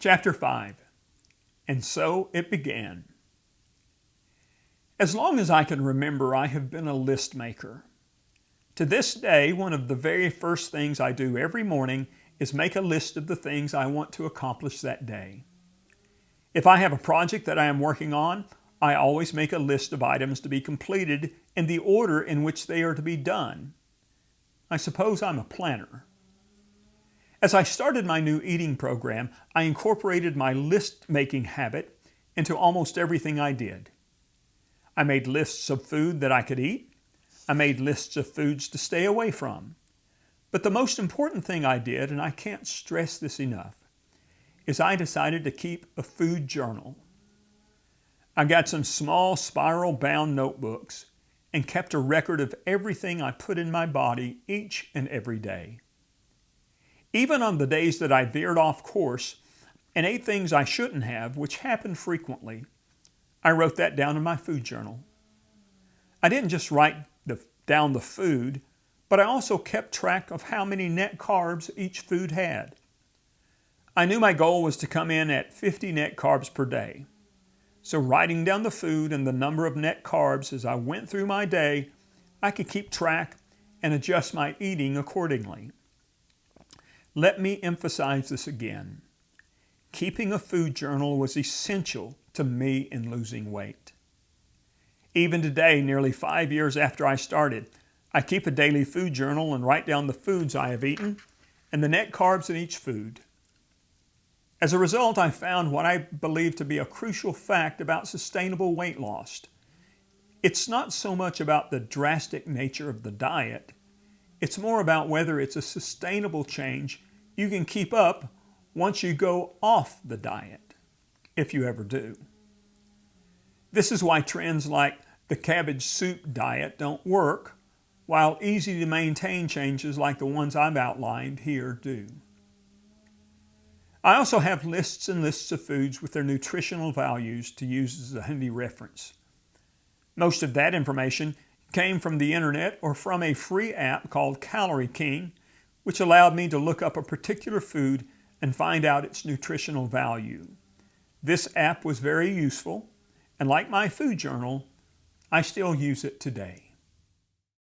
Chapter 5. And so it began. As long as I can remember, I have been a list maker. To this day, one of the very first things I do every morning is make a list of the things I want to accomplish that day. If I have a project that I am working on, I always make a list of items to be completed in the order in which they are to be done. I suppose I'm a planner. As I started my new eating program, I incorporated my list-making habit into almost everything I did. I made lists of food that I could eat. I made lists of foods to stay away from. But the most important thing I did, and I can't stress this enough, is I decided to keep a food journal. I got some small spiral-bound notebooks and kept a record of everything I put in my body each and every day. Even on the days that I veered off course and ate things I shouldn't have, which happened frequently, I wrote that down in my food journal. I didn't just write down the food, but I also kept track of how many net carbs each food had. I knew my goal was to come in at 50 net carbs per day. So writing down the food and the number of net carbs as I went through my day, I could keep track and adjust my eating accordingly. Let me emphasize this again. Keeping a food journal was essential to me in losing weight. Even today, nearly 5 years after I started, I keep a daily food journal and write down the foods I have eaten and the net carbs in each food. As a result, I found what I believe to be a crucial fact about sustainable weight loss. It's not so much about the drastic nature of the diet. It's more about whether it's a sustainable change you can keep up once you go off the diet, if you ever do. This is why trends like the cabbage soup diet don't work, while easy to maintain changes like the ones I've outlined here do. I also have lists and lists of foods with their nutritional values to use as a handy reference. Most of that information came from the internet or from a free app called Calorie King, which allowed me to look up a particular food and find out its nutritional value. This app was very useful, and like my food journal, I still use it today.